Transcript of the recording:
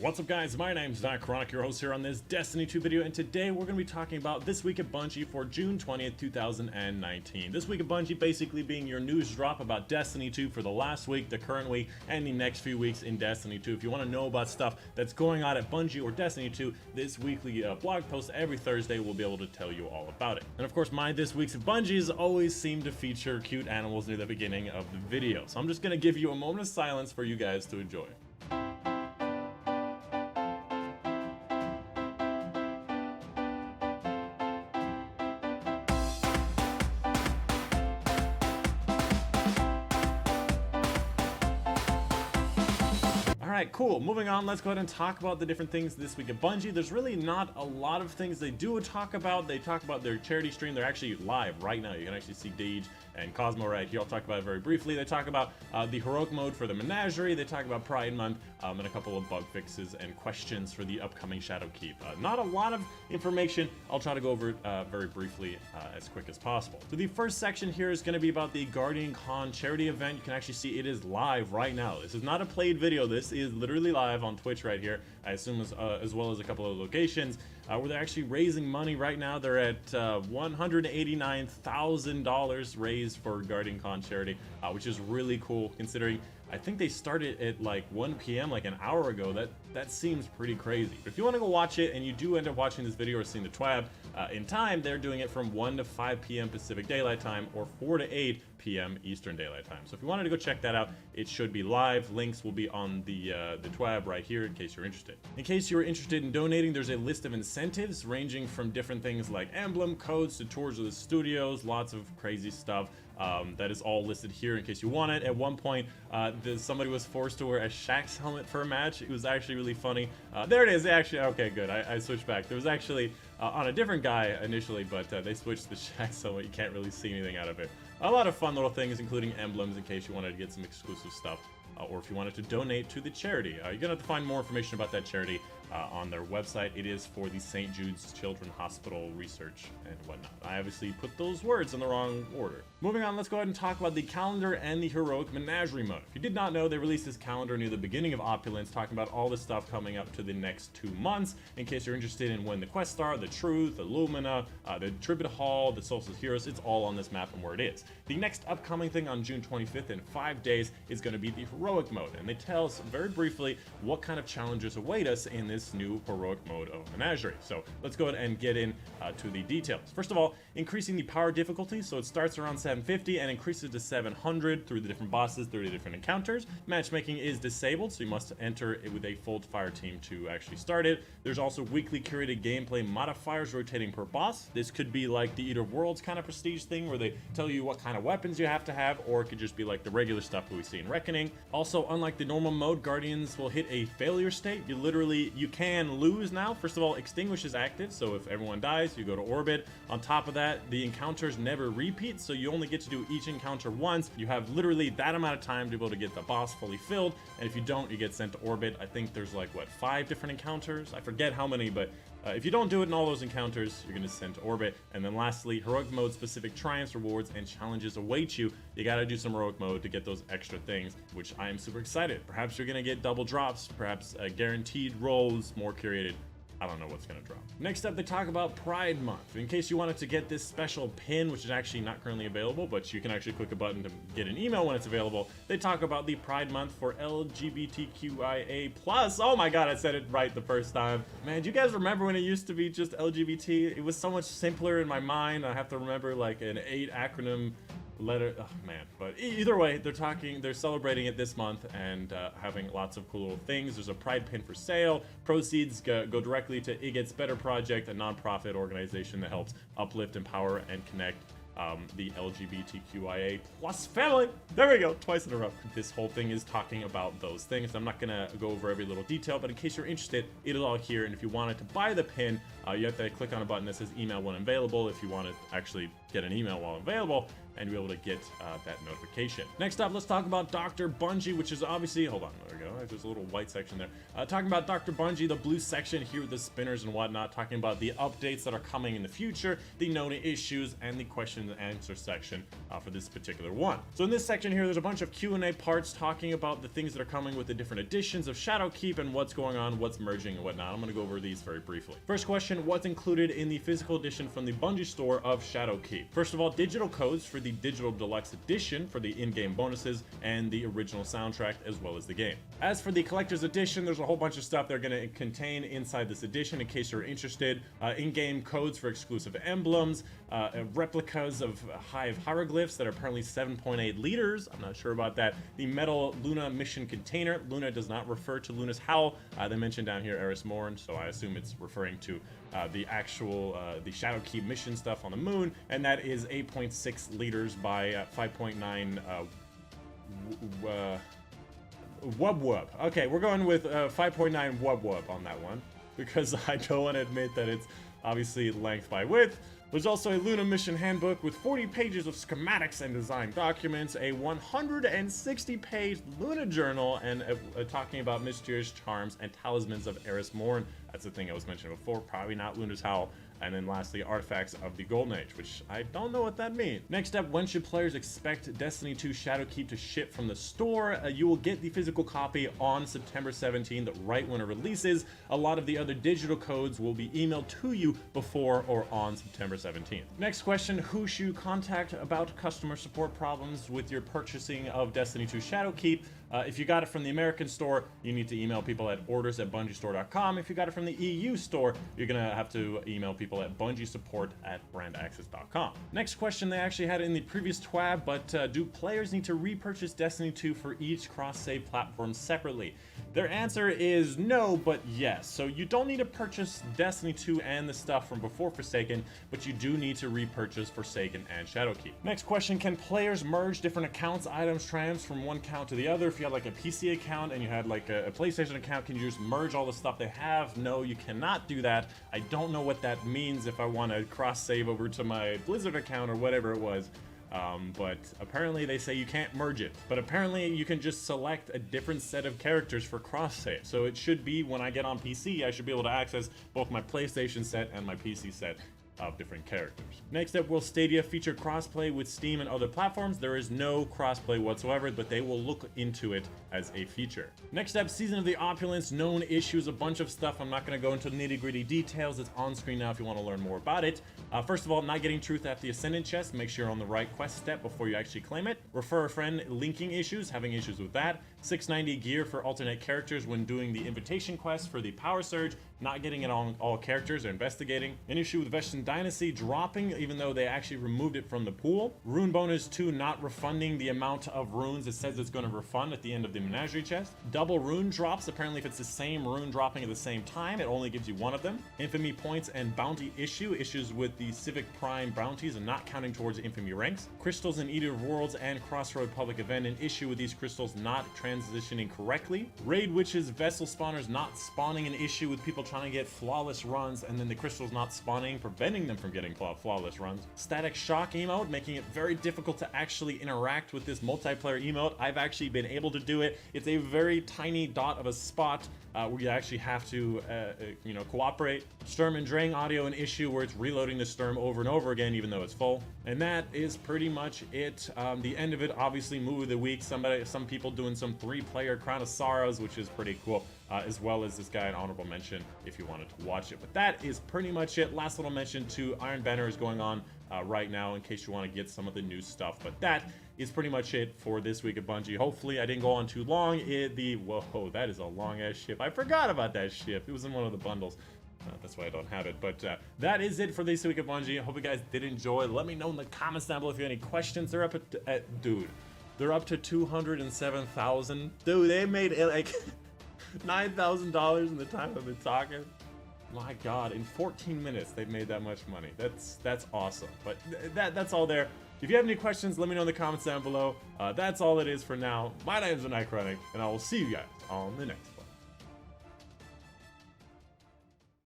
What's up guys, my name's Dychronic, your host here on this Destiny 2 video, and today we're going to be talking about This Week at Bungie for June 20th, 2019. This Week at Bungie basically being your news drop about Destiny 2 for the last week, the current week, and the next few weeks in Destiny 2. If you want to know about stuff that's going on at Bungie or Destiny 2, this weekly blog post every Thursday will be able to tell you all about it. And of course, my This Weeks at Bungies always seem to feature cute animals near the beginning of the video. So I'm just going to give you a moment of silence for you guys to enjoy. Alright, cool. Moving on, let's go ahead and talk about the different things this week at Bungie. There's really not a lot of things they do talk about. They talk about their charity stream. They're actually live right now. You can actually see Deej and Cosmo right here. I'll talk about it very briefly. They talk about the heroic mode for the Menagerie. They talk about Pride Month and a couple of bug fixes and questions for the upcoming Shadowkeep. Not a lot of information. I'll try to go over it very briefly as quick as possible. So the first section here is going to be about the Guardian Con charity event. You can actually see it is live right now. This is not a played video. This is literally live on Twitch right here. I assume as well as a couple of locations where they're actually raising money right now. They're at $189,000 raised for Guardian Con charity, which is really cool considering I think they started at like 1 p.m. like an hour ago. That seems pretty crazy. But if you want to go watch it and you do end up watching this video or seeing the TWAB in time, they're doing it from 1 to 5 p.m. Pacific Daylight Time or 4 to 8 p.m. Eastern Daylight Time. So if you wanted to go check that out, it should be live. Links will be on the TWAB right here in case you're interested. In case you're interested in donating, there's a list of incentives ranging from different things like emblem codes to tours of the studios, lots of crazy stuff. That is all listed here in case you want it. At one point, somebody was forced to wear a Shaxx helmet for a match. It was actually really funny. There it is. Actually, okay, good. I switched back. There was actually on a different guy initially, but they switched the Shaxx helmet. You can't really see anything out of it. A lot of fun little things, including emblems in case you wanted to get some exclusive stuff. Or if you wanted to donate to the charity. You're going to have to find more information about that charity on their website. It is for the St. Jude's Children's Hospital research and whatnot. I obviously put those words in the wrong order. Moving on, let's go ahead and talk about the calendar and the heroic Menagerie mode. If you did not know, they released this calendar near the beginning of Opulence, talking about all the stuff coming up to the next 2 months. In case you're interested in when the quests are, the Truth, the Lumina, the Tribute Hall, the Solstice Heroes, it's all on this map and where it is. The next upcoming thing on June 25th in 5 days is going to be the heroic mode, and they tell us very briefly what kind of challenges await us in this new heroic mode of Menagerie. So let's go ahead and get in to the details. First of all, increasing the power difficulty, so it starts around 750 and increases to 700 through the different bosses, through the different encounters. Matchmaking is disabled, so you must enter it with a full fire team to actually start it. There's also weekly curated gameplay modifiers rotating per boss. This could be like the Eater of Worlds kind of prestige thing where they tell you what kind of weapons you have to have, or it could just be like the regular stuff that we see in Reckoning. Also, unlike the normal mode, Guardians will hit a failure state. You can lose now. First of all, Extinguish is active, so if everyone dies, you go to orbit. On top of that, the encounters never repeat, so you only get to do each encounter once. You have literally that amount of time to be able to get the boss fully filled, and if you don't, you get sent to orbit. I think there's like, what, 5 different encounters? I forget how many, but if you don't do it in all those encounters, you're going to send to orbit. And then lastly, heroic mode specific triumphs, rewards, and challenges await you. You got to do some heroic mode to get those extra things, which I am super excited. Perhaps you're going to get double drops, perhaps guaranteed rolls, more curated. I don't know what's going to drop. Next up, they talk about Pride Month. In case you wanted to get this special pin, which is actually not currently available, but you can actually click a button to get an email when it's available. They talk about the Pride Month for LGBTQIA+. Oh my god, I said it right the first time. Man, do you guys remember when it used to be just LGBT? It was so much simpler in my mind. I have to remember like an 8 acronym letter. Oh man, but either way, they're celebrating it this month and having lots of cool little things. There's a pride pin for sale. Proceeds go directly to It Gets Better Project, a non-profit organization that helps uplift, empower, and connect the LGBTQIA+ family. There we go, twice in a row. This whole thing is talking about those things. I'm not gonna go over every little detail, but in case you're interested, it is all here. And if you wanted to buy the pin, you have to click on a button that says email when available if you want to actually get an email while available. and be able to get that notification. Next up, let's talk about Dr. Bungie, which is obviously, hold on, there we go, there's a little white section there. Talking about Dr. Bungie, the blue section here with the spinners and whatnot, talking about the updates that are coming in the future, the known issues, and the question and answer section for this particular one. So in this section here, there's a bunch of Q&A parts talking about the things that are coming with the different editions of Shadowkeep and what's going on, what's merging and whatnot. I'm going to go over these very briefly. First question, what's included in the physical edition from the Bungie store of Shadowkeep? First of all, digital codes for the digital deluxe edition for the in-game bonuses and the original soundtrack as well as the game. As for the collector's edition, there's a whole bunch of stuff they're going to contain inside this edition in case you're interested. In-game codes for exclusive emblems, replicas of Hive hieroglyphs that are apparently 7.8 liters. I'm not sure about that. The metal Luna mission container. Luna does not refer to Luna's howl. They mentioned down here Eris Morn, so I assume it's referring to the actual the Shadowkeep mission stuff on the moon, and that is 8.6 liters by 5.9 wub. Okay, we're going with 5.9 wub on that one because I don't want to admit that it's obviously length by width. There's also a Luna mission handbook with 40 pages of schematics and design documents, a 160-page Luna journal, and talking about mysterious charms and talismans of Eris Morn. That's the thing I was mentioning before, probably not Luna's howl. And then lastly, artifacts of the Golden Age, which I don't know what that means. Next up, when should players expect Destiny 2 Shadowkeep to ship from the store? You will get the physical copy on September 17th, right when it releases. A lot of the other digital codes will be emailed to you before or on September 17th. Next question, who should you contact about customer support problems with your purchasing of Destiny 2 Shadowkeep? If you got it from the American store, you need to email people at orders@bungiestore.com. If you got it from the EU store, you're gonna have to email people at bungiesupport@brandaccess.com. Next question, they actually had it in the previous TWAB, but do players need to repurchase Destiny 2 for each cross-save platform separately? Their answer is no, but yes. So you don't need to purchase Destiny 2 and the stuff from before Forsaken, but you do need to repurchase Forsaken and Shadowkeep. Next question, can players merge different accounts, items, trams from one account to the other? If you had like a PC account and you had like a PlayStation account, can you just merge all the stuff they have? No, you cannot do that. I don't know what that means if I want to cross-save over to my Blizzard account or whatever it was. But apparently they say you can't merge it. But apparently you can just select a different set of characters for cross-save. So it should be when I get on PC, I should be able to access both my PlayStation set and my PC set of different characters. Next up, will Stadia feature crossplay with Steam and other platforms? There is no crossplay whatsoever, but they will look into it as a feature. Next up, Season of the Opulence, known issues, a bunch of stuff. I'm not going to go into nitty-gritty details. It's on screen now if you want to learn more about it. First of all, not getting truth at the Ascendant chest. Make sure you're on the right quest step before you actually claim it. Refer a friend, linking issues, having issues with that. 690 gear for alternate characters when doing the invitation quest for the Power Surge. Not getting it on all characters or investigating. An issue with Vestin Dynasty dropping, even though they actually removed it from the pool. Rune bonus 2 not refunding the amount of runes it says it's going to refund at the end of the Menagerie chest. Double rune drops, apparently if it's the same rune dropping at the same time, it only gives you one of them. Infamy points and bounty issues with the Civic Prime bounties and not counting towards infamy ranks. Crystals in Eater of Worlds and Crossroad Public Event, an issue with these crystals not transitioning correctly. Raid Witches vessel spawners not spawning, an issue with people trying to get flawless runs and then the crystals not spawning, preventing them from getting flawless runs. Static Shock emote, making it very difficult to actually interact with this multiplayer emote. I've actually been able to do it. It's a very tiny dot of a spot where you actually have to cooperate. Sturm and Drain audio, an issue where it's reloading the Sturm over and over again even though it's full. And that is pretty much it. The end of it, obviously, move of the week. Some people doing some 3-player Crown of Sorrows, which is pretty cool. As well as this guy, an honorable mention if you wanted to watch it. But that is pretty much it. Last little mention to Iron Banner is going on right now in case you want to get some of the new stuff. But that is pretty much it for this week at Bungie. Hopefully I didn't go on too long. Whoa, that is a long ass ship. I forgot about that ship. It was in one of the bundles. That's why I don't have it. But that is it for this week at Bungie. I hope you guys did enjoy. Let me know in the comments down below if you have any questions. They're up at dude. They're up to 207,000. Dude, they made it like $9,000 in the time I've been talking. My God, in 14 minutes they've made that much money. That's awesome. But that's all there. If you have any questions, let me know in the comments down below. That's all it is for now. My name is Dychronic, and I will see you guys on the next one.